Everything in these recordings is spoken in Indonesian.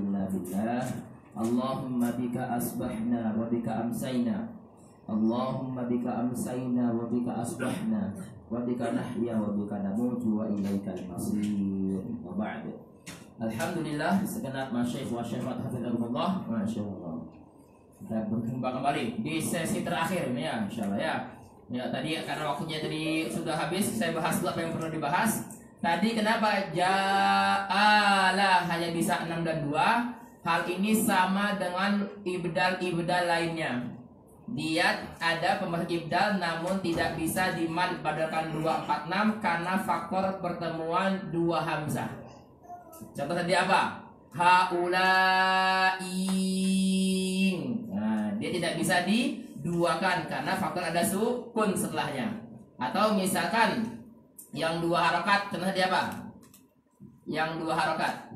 Billah. Allahumma bika asbahna wa bika amsayna. Allahumma bika amsayna wa bika asbahna wa bika nahya wa bika namutu wa ilaikal masir. Wa ba'du. Alhamdulillah, segenap masyayikh wa syekhat hafizahumullah, masyaallah. Kita berjumpa kembali di sesi terakhir ini ya, insyaallah ya. Ya tadi karena waktunya tadi sudah habis, saya bahas dulu apa yang perlu dibahas. Tadi kenapa ja'ala hanya bisa 6 dan 2? Hal ini sama dengan ibdal lainnya. Dia ada pembahasan ibdal namun tidak bisa dimad badakan 246 karena faktor pertemuan 2 hamzah. Contoh tadi apa? Haulain. Nah, dia tidak bisa diduakan karena faktor ada sukun setelahnya. Atau misalkan yang 2 harokat, contohnya dia apa? Yang 2 harokat.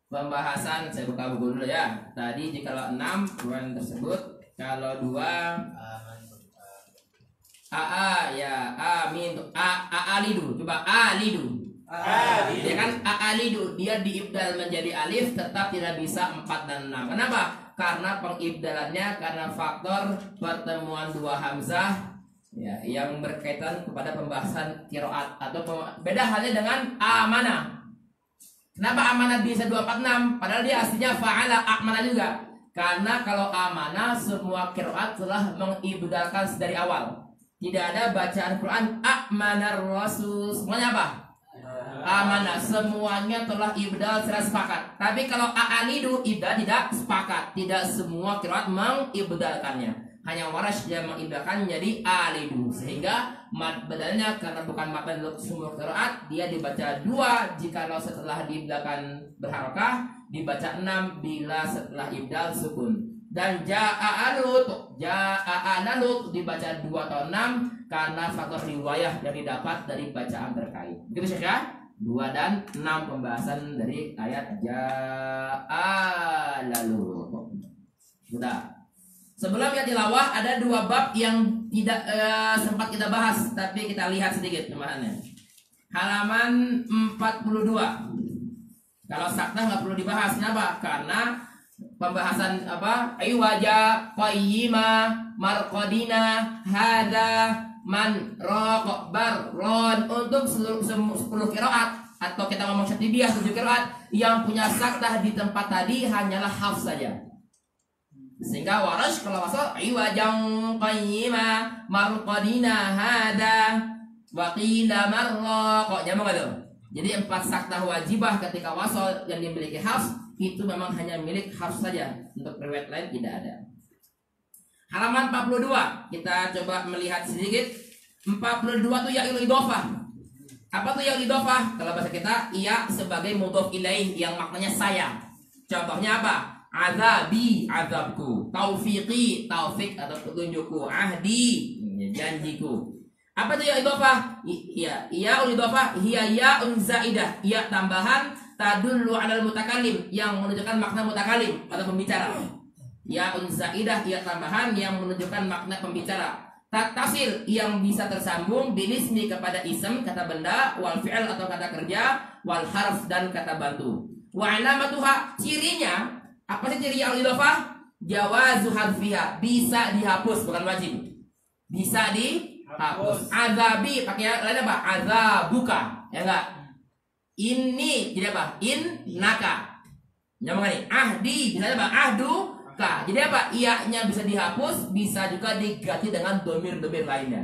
Pembahasan saya buka buku dulu ya. Tadi jika 6 ruang tersebut, kalau 2 ya amin alidu. Coba alidu. Dia kan alidu, dia diibdal menjadi alif tetap tidak bisa 4 dan 6. Kenapa? Karena pengibdalannya karena faktor pertemuan 2 hamzah ya, yang berkaitan kepada pembahasan qiraat atau beda halnya dengan amanah. Kenapa amanah bisa 246 padahal dia aslinya fa'ala amanah juga? Karena kalau amanah semua qiraat telah mengibdalkan dari awal. Tidak ada bacaan Quran amanar rasul. Semuanya apa? Amanah, semuanya telah ibdal secara sepakat. Tapi kalau a'alidu ibdal tidak sepakat. Tidak semua qiraat mengibdalkannya. Hanya Warash yang mengibdalkan menjadi alidu, sehingga mad badalnya karena bukan mad badal semua qiraat dia dibaca 2 jika setelah diibdalkan berharokah, dibaca 6 bila setelah ibdal sukun. Dan ja'alut dibaca 2 atau 6 karena faktor riwayah yang didapat dari bacaan terkait. Begitu ya? 2 dan 6 pembahasan dari ayat ja'alalut. Sudah. Sebelum yang tilawah ada 2 bab yang tidak sempat kita bahas, tapi kita lihat sedikit pembahasannya. Halaman 42. Kalau sakta nggak perlu dibahas, kenapa? Karena pembahasan apa? Iwaja, qayyima, marqadina, hada, man, raq, bar, ron untuk seluruh 10 qiraat atau kita ngomong syatibiyah 7 qiraat yang punya sakta di tempat tadi hanyalah Hafs saja. Sehingga Warash kalau masuk iwajang qayyima marqadina hada wa qila marra kok nyambung enggak tuh? Jadi 4 saktah wajibah ketika wasal yang dimiliki Hafs itu memang hanya milik Hafs saja. Untuk riwayat lain tidak ada. Halaman 42 kita coba melihat sedikit. 42 tuh ya'il idhofah. Apa tuh ya'il idhofah? Kalau bahasa kita ia sebagai mudhof ilaih yang maknanya saya. Contohnya apa? Azabi, azabku. Taufiqi, taufik atau petunjukku. Ahdi, janjiku. Apa itu ya idhofah? Iya, iya idhofah hiya ya'un zaidah. Iya tambahan tadullu 'alal mutakallim yang menunjukkan makna mutakalim atau pembicara. Ya'un zaidah iya tambahan yang menunjukkan makna pembicara. Tasil yang bisa tersambung bilismi kepada ism kata benda, wal fi'il atau kata kerja, wal harf dan kata bantu. Wa alamatuha cirinya apa sih ciri al-idhofah? Jawazu hadfiha, bisa dihapus bukan wajib. Bisa dihapus. Azabi pakai lain apa? Azabuka, ya enggak? Ini jadi apa? Innaka. Nyambung nih. Ahdi bisa apa? Ahduka. Jadi apa? Iya-nya bisa dihapus, bisa juga diganti dengan domir-domir lainnya.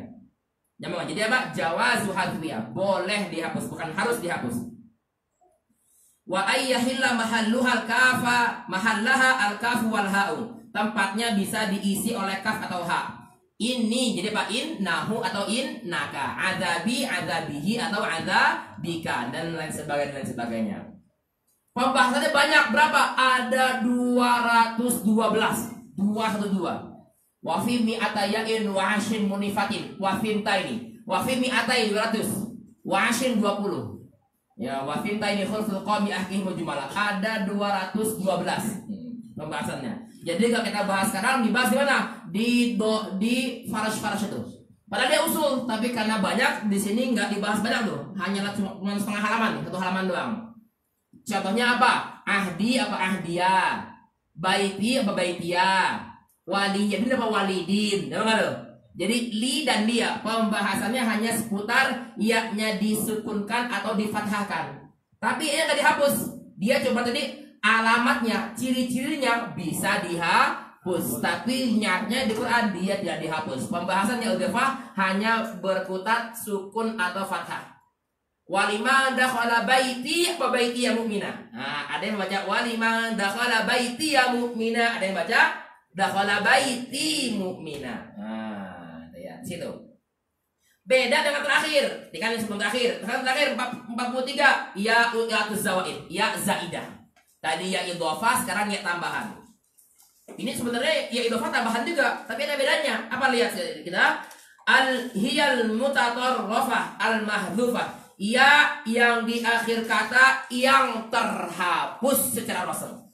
Nyambung. Jadi apa? Jawazu hadfiha, boleh dihapus, bukan harus dihapus. Wa ayyahilla mahalluhal kafa mahallaha al-kafu wal ha'u. Tempatnya bisa diisi oleh kaf atau ha. Ini jadi apa? Innahu atau innaka. Azabi, azabihi atau azabika dan lain sebagainya. Pembahasannya banyak, berapa? Ada 212. 212. Wa fi mi'atayain wa 'ashrin munifatin wa fintaini. Wa fi mi'atain 200. Wa 'ashrin 20. Ya, wafinta ini khulful qawmi ahkih mujmalah. Ada 212 pembahasannya. Jadi kalau kita bahas sekarang dibahas di mana? Di farash itu. Padahal dia usul, tapi karena banyak di sini nggak dibahas banyak tuh. Hanyalah cuma setengah halaman, 1 halaman doang. Contohnya apa? Ahdi apa ahdia, baiti apa baitia, waliyah apa walidin. Tahu nggak lo? Jadi li dan dia pembahasannya hanya seputar ya-nya disukunkan atau difathahkan. Tapi ini nggak dihapus. Dia coba tadi alamatnya, ciri-cirinya bisa dihapus. Tapi nya-nya di Quran dia tidak dihapus. Pembahasannya idgham hanya berkutat sukun atau fathah. Waliman dakhala baiti apa baiti ya mu'mina. Nah, ada yang baca waliman dakhala baiti ya mu'mina, ada yang baca dakhala baiti mu'mina. Nah, ya, situ. Beda dengan terakhir. Dikali sebelum terakhir. Terakhir 43 ya u'atuz zawaid, ya zaidah. Tadi ya idhofah, sekarang ya tambahan. Ini sebenarnya ya idhofah tambahan juga, tapi ada bedanya. Apa lihat kita? Al-hiyal mutatarrafah al-mahdhufah. Ya yang di akhir kata yang terhapus secara rasmi.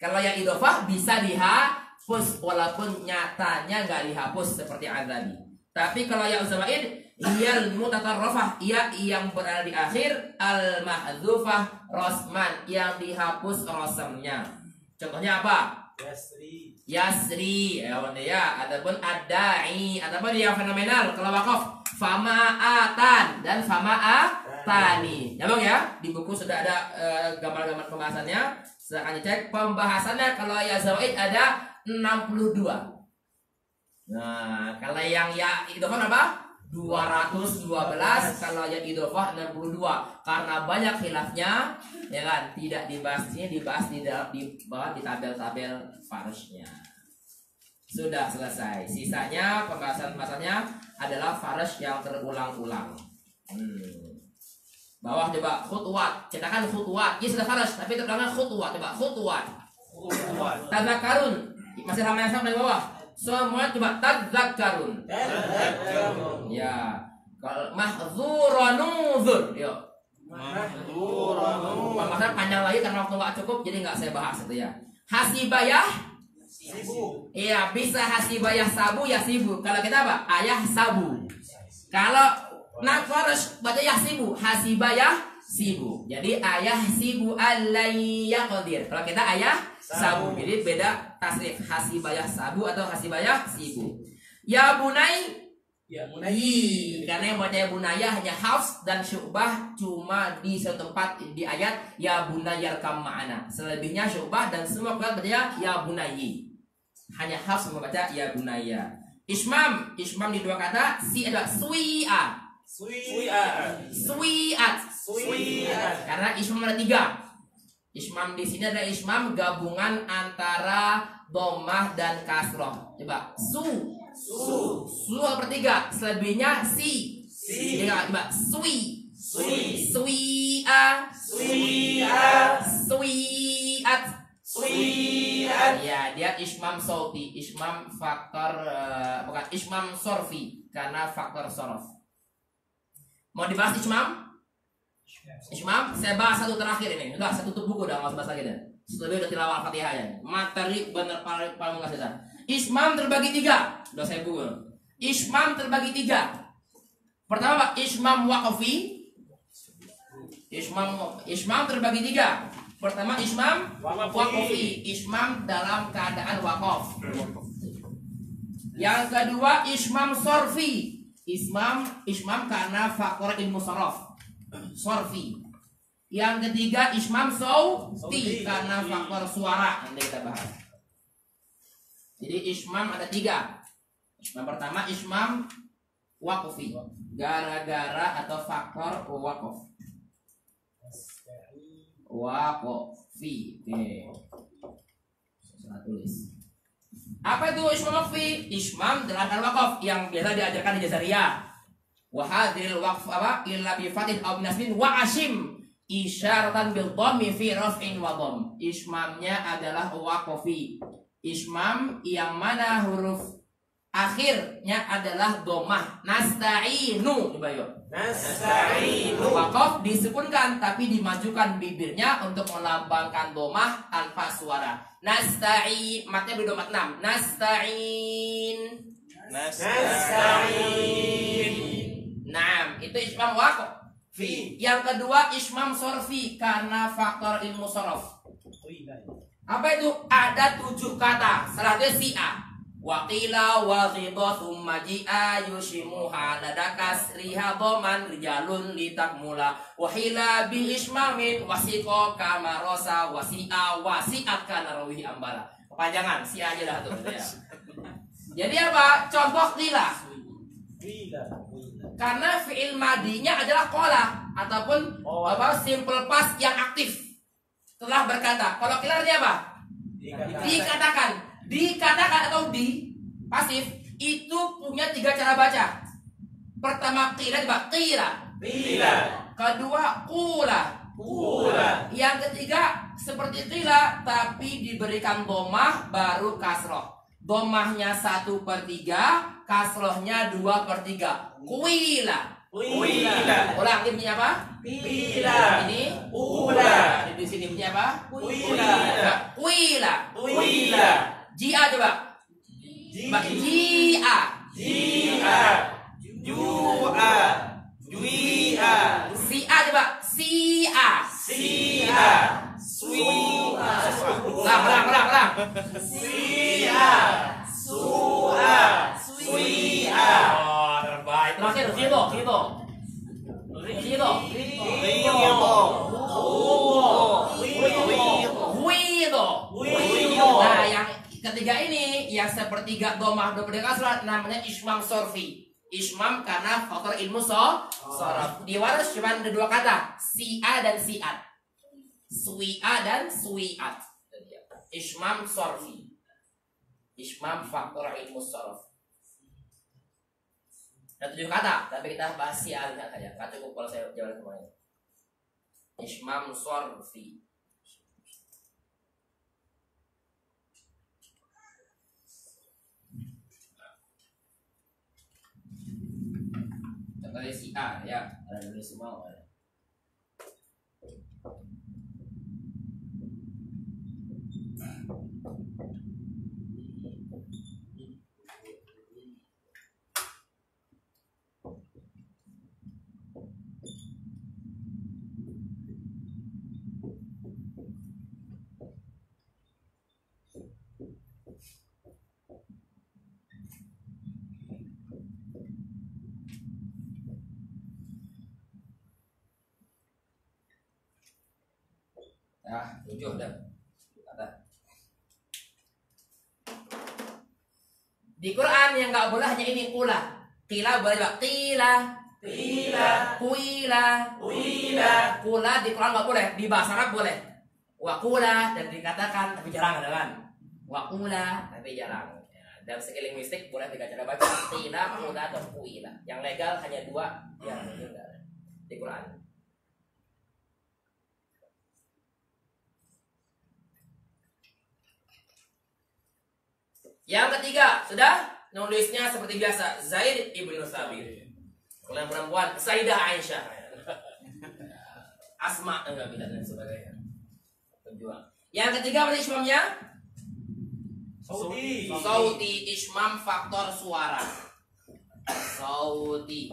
Kalau yang idhofah bisa dihapus walaupun nyatanya nggak dihapus seperti yang tadi. Tapi kalau yang zawaid hiyal mutatarrafah, ya yang berada di akhir al-mahdhufah rasman yang dihapus rasamnya. Contohnya apa? Yasri ya. Adapun ad-da'i, adapun yang fenomenal kalau wakaf fama'atan dan fama'atani. Ya Bang ya, di buku sudah ada gambar-gambar pembahasannya. Silahkan dicek pembahasannya. Kalau ya zawaid ada 62. Nah, kalau yang ya idhofah apa? 212. Kalau yang idhofah 62. Karena banyak khilafnya, ya kan? Tidak dibahas ini, dibahas di bawah di tabel-tabel farshnya. Sudah selesai. Sisanya pembahasan-pembahasannya adalah farsh yang terulang-ulang. Bawah coba khutwat, cetakan khutwat. Ini sudah farsh, tapi terulangan khutwat. Coba khutwat. Tadzakarun. Masih ramai yang sama di bawah. Semua coba tadzakarun. Ya. Kalau mahdzurunuzur. Yuk. Pembahasan panjang lagi karena waktu nggak cukup, jadi nggak saya bahas itu ya. Hasibayah. Iya, bisa hasibayah sabu ya sibu. Kalau kita apa? Ayah sabu. Kalau farsh baca yahsibu, hasibayah sibu. Jadi ayah sibu alayaqdir. Kalau kita ayah sabu. Jadi beda tasrif, hasibayah sabu atau hasibayah sibu. Ya bunai. Karena yang baca ya bunaya hanya Hafs dan Syu'bah cuma di satu tempat di ayat ya bunayarkam ma'ana. Selebihnya Syu'bah dan semua baca ya bunayi. Hanya Hafs membaca ya bunaya. Ismam di dua kata si adalah sui'at. Karena ismam ada 3. Ismam di sini adalah ismam gabungan antara dhammah dan kasroh. Coba su per 3. Selebihnya si. Coba sui'at. Ya, dia ismam sauti, ismam faktor bukan ismam sorfi karena faktor sorof. Mau dibahas ismam? Saya bahas satu terakhir ini. Udah, saya tutup buku udah, nggak usah bahas lagi deh. Setelah udah tilawah Al-Fatihah ya. Materi bener paling nggak. Ismam terbagi 3. Udah saya google. Ismam terbagi 3. Pertama Pak, ismam waqfi. Ismam terbagi 3. Pertama ismam waqfi, ismam dalam keadaan waqaf. Yang kedua ismam sorfi. Ismam karena faktor ilmu sorof. Sorfi. Yang ketiga ismam sauti karena faktor suara. Nanti kita bahas. Jadi ismam ada 3. Yang pertama ismam waqfi, gara-gara atau faktor waqaf. Waqfi. Oke. Saya tulis. Apa itu ismam waqfi? Ismam dalam waqaf yang biasa diajarkan di Jazariyah. Wa hadhil waqf apa? Illa bi fathih aw binasbin wa ashim isyaratan bil dhammi fi raf'in wa dhamm. Ismamnya adalah waqfi. Ismam yang mana huruf akhirnya adalah dhammah. Nasta'inu. Coba yuk. Nasta'inu. Waqaf disukunkan tapi dimajukan bibirnya untuk melambangkan dhammah tanpa suara. Nasta'in, matnya berdomah 6. Nasta'in. Nah, itu ismam waqaf. Fi. Yang kedua ismam sorfi karena faktor ilmu sorof. Apa itu? Ada 7 kata. Salah satu si A. Waqila wa ghidha thumma ji'a yushimuha ladakas riha dhaman rijalun litakmula wahila bil ismamin wasiqa kamarosa wasi'a wasi'at kana rawi ambala. Kepanjangan si A aja dah tuh ya. Jadi apa? Contoh qila. Karena fi'il madinya adalah qala ataupun apa simple past yang aktif telah berkata. Kalau qila artinya apa? Dikatakan. Dikatakan atau di pasif itu punya 3 cara baca. Pertama qila, coba qila. Kedua qula. Yang ketiga seperti qila tapi diberikan domah baru kasroh. Domahnya 1/3, kasrohnya 2/3. Qila. Ulang ini punya apa? Qila. Ini Qula. di sini punya apa? Qila. Qila. Ji'a coba. Ji'a. Ju'a. Jui'a. Si'a coba. Si'a. Sui'a. Ulang. Si'a. Su'a. Sui'a. Oh, terbaik. Terakhir Ridho. Nah, yang ketiga ini yang sepertiga domah 2/3 kasrah namanya ismam sorfi. Ismam karena faktor ilmu sorof. Di waras cuma ada 2 kata, si'a dan si'at. Sui'a dan sui'at. Ismam sorfi. Ismam faktor ilmu sorof. Ada 7 kata, tapi kita bahas si'a saja. Nggak cukup kalau saya jawab semuanya. Ismam sorfi. Contohnya si A ya, ada dulu semua ada. Ya, 7 dah. Kata. Di Quran yang nggak boleh hanya ini qula. Qila boleh juga qila. Kuila. Qula di Quran nggak boleh. Di bahasa Arab boleh. Wa qula dan dikatakan tapi jarang ada kan. Wa qula tapi jarang. Ya, dalam segi linguistik boleh 3 cara baca. Qila, qula atau kuila. Yang legal hanya 2 yang enggak di Quran. Yang ketiga, sudah nulisnya seperti biasa, Zaid ibnu Sabit. Kalau yang perempuan, Sayyidah Aisyah. Asma enggak bisa dan sebagainya. Penjual. Yang ketiga apa ismamnya? Sauti ismam faktor suara. Sauti.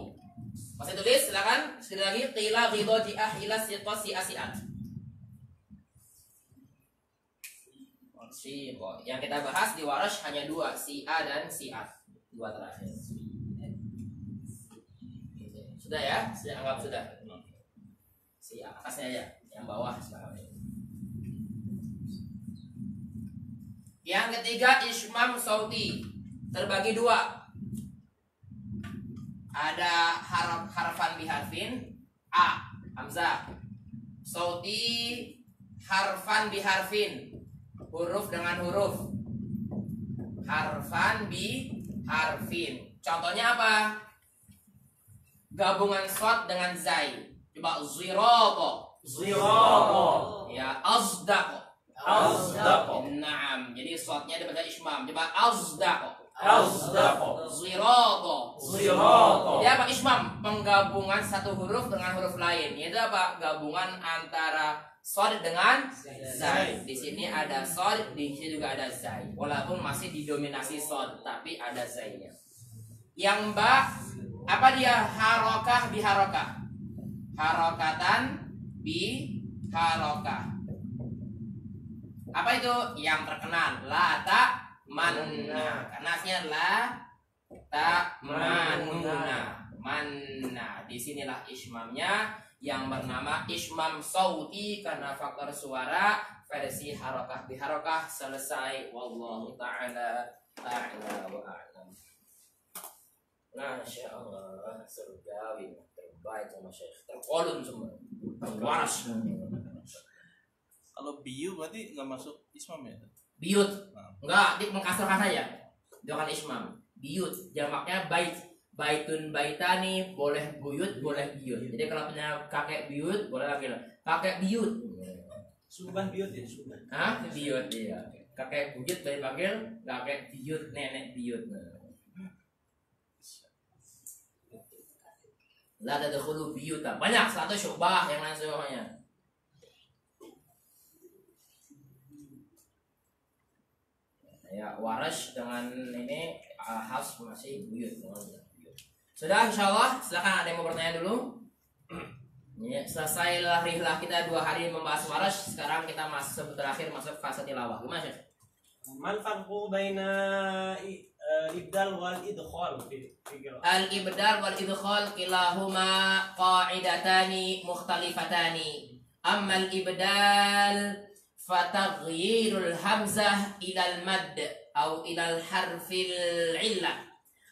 Masih tulis, silakan. Sekali lagi, qila ghidha ji'ah ila siqa si'asiat. Yang kita bahas di Warash hanya 2, si A dan si A. 2 terakhir. Sudah ya? Saya anggap sudah. Si A atasnya aja, yang bawah sekarang. Yang ketiga ismam sauti terbagi 2. Ada harfan biharfin A hamzah. Sauti harfan biharfin, huruf dengan huruf. Harfan bi harfin. Contohnya apa? Gabungan shad dengan zai. Coba zirata. Ya, azdaq. Naam. Jadi shadnya dibaca ismam. Coba azdaq. Zirata. Jadi apa ismam? Penggabungan satu huruf dengan huruf lain. Yaitu apa? Gabungan antara shad dengan zai. Di sini ada shad, di sini juga ada zai. Walaupun masih didominasi shad, tapi ada zainya. Yang ba, apa dia? Harokah biharokah. harokatan bi harokah. Apa itu yang terkenal? La ta manna. Karena aslinya la ta manuna. Manna. Disinilah ismamnya yang bernama ismam sauti karena faktor suara. Versi harokah bi harokah selesai. Wallahu ta'ala a'la wa a'lam. Masya Allah, surgawi terbaik sama Syekh. Terkolon semua. Terwaras. Kalau biu berarti nggak masuk ismam ya? Biyut. Enggak, dia mengkasrahkan saja. Dia kan ismam. Biyut, jamaknya bait. Baitun baitani, boleh buyut, boleh biyut. Jadi kalau punya kakek biyut, boleh panggil kakek biyut. Subah biut ya, subah. Hah? Biyut, iya. Kakek buyut boleh panggil kakek biyut, nenek biyut. La tadkhulu biyuta. Banyak, 100 Syu'bah yang lain semuanya. Ya, Warash dengan ini Hafs masih buyut. Sudah, insyaallah. Silakan ada yang mau bertanya dulu. Ya, selesailah rihlah kita 2 hari membahas Warash. Sekarang kita masuk terakhir masuk fase tilawah. Gimana, Syekh? Mal farqu baina ibdal wal idkhal fi qira'ah. Al-ibdal wal idkhal kilahuma qa'idatani mukhtalifatani. Amma al-ibdal fataghyirul hamzah ilal mad atau ilal harfil illah.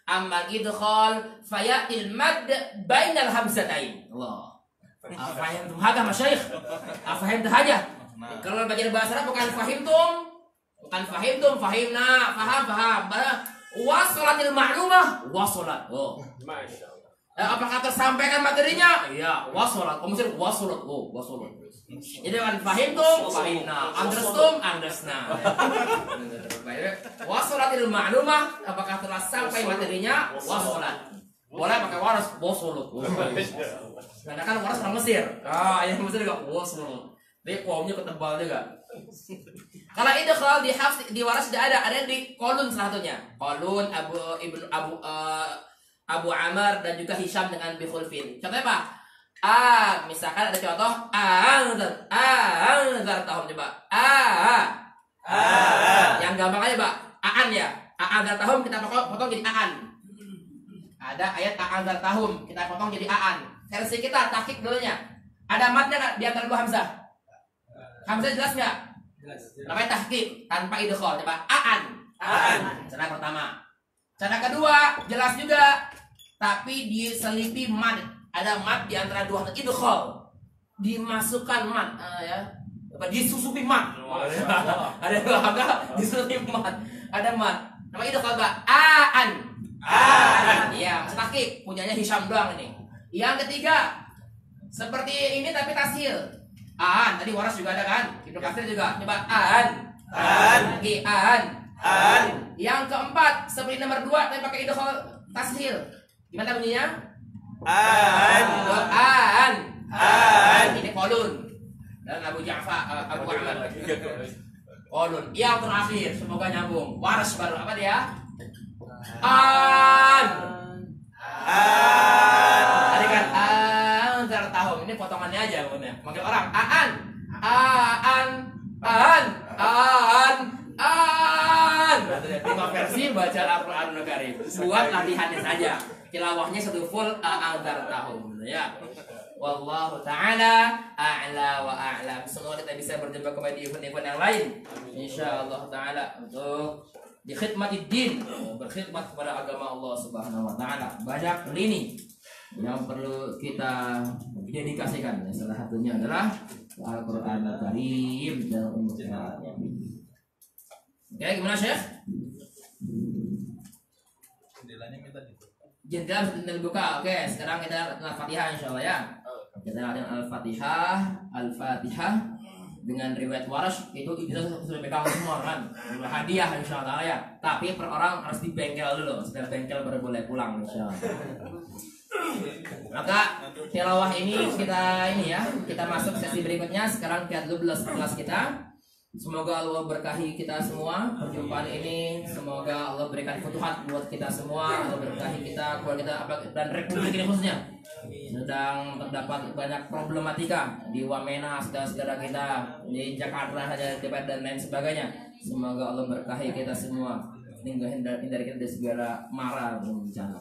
Amma al-idkhal fayatil mad bainal hamzatain. Allah. Fahimtum hada masyayikh? Fahimtum haja? Kalau belajar bahasa Arab bukan fahimtum, bukan fahimtum, fahimna, faham. Wasolatil ma'lumah, wasolat. Oh, Masya Allah. apakah tersampaikan materinya? Iya, wasolat. Kamu sih wasolat. Oh, wasolat. Jadi kan fahimtum, fahimna, understum, undersna. Wasolatil ma'lumah, apakah telah sampai materinya? Wasolat. Boleh pakai waras, wasolat. Karena kan waras orang Mesir. Yang Mesir juga wasolat. Dia komnya ketebal juga. Kalau itu kalau di Hafs di waras tidak ada di Qalun salah satunya. Qalun Abu Amr dan juga Hisham dengan bi khulfin. Contohnya apa? Misalkan ada contoh anzar tahun coba. Yang gampang aja, Pak. Aan ya. Anzar tahun kita potong jadi aan. Ada ayat anzar tahun kita potong jadi aan. Versi kita tahqiq dulunya. Ada matnya enggak di antara dua hamzah? Hamzah jelas enggak? Jelas. Namanya tahqiq tanpa idgham. Coba aan. Cara pertama. Cara kedua jelas juga tapi diselipi mad. Ada mad di antara dua hamzah idgham. Dimasukkan mad ya. Disusupi mad. Ada dua hamzah disusupi mad. Ada mad. Namanya idgham enggak? Aan. Iya, tahqiq punyanya Hisham doang ini. Yang ketiga seperti ini tapi tashil. An, tadi waras juga ada kan? Ibnu Katsir juga. Coba an. Lagi an. Yang keempat seperti nomor 2 tapi pakai idgham tashil. Gimana bunyinya? Ini Qalun. Dan Abu Ja'far, Abu Amr. Qalun. Yang terakhir semoga nyambung. Waras baru apa dia? Tadi kan anzar tahun ini potongannya aja pokoknya. Manggil orang aan. Lima versi baca Al-Qur'anul Karim. Buat latihannya saja. Tilawahnya satu full anzar tahun ya. Wallahu ta'ala a'la wa a'lam. Semoga kita bisa berjumpa kembali di event-event yang lain. Insyaallah ta'ala untuk di khidmatid din, berkhidmat kepada agama Allah Subhanahu wa taala. Banyak lini yang perlu kita dedikasikan. Salah satunya adalah Al-Qur'anul Karim dan umurannya. Oke, gimana Syekh? Jendelanya minta dibuka. Jendela dibuka. Oke, sekarang kita Al-Fatihah insyaallah ya. Kita latihan Al-Fatihah dengan riwayat waras itu sudah pegang semua kan, hadiah insyaallah ya. Tapi per orang harus di bengkel dulu, setelah bengkel baru boleh pulang insyaallah. Maka tilawah ini kita masuk sesi berikutnya. Sekarang kita dulu kelas kita Semoga Allah berkahi kita semua perjumpaan ini. Semoga Allah berikan futuhat buat kita semua. Allah berkahi kita, keluarga kita, dan republik ini khususnya. Sedang terdapat banyak problematika di Wamena, saudara-saudara kita di Jakarta saja, dan lain sebagainya. Semoga Allah berkahi kita semua, hindari kita dari segala mara dan bencana.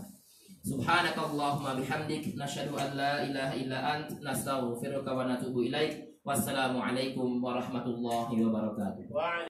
Subhanakallahumma bihamdik, nasyhadu an la ilaha illa ant, nastaghfiruka wa natubu ilaik. Wassalamualaikum warahmatullahi wabarakatuh.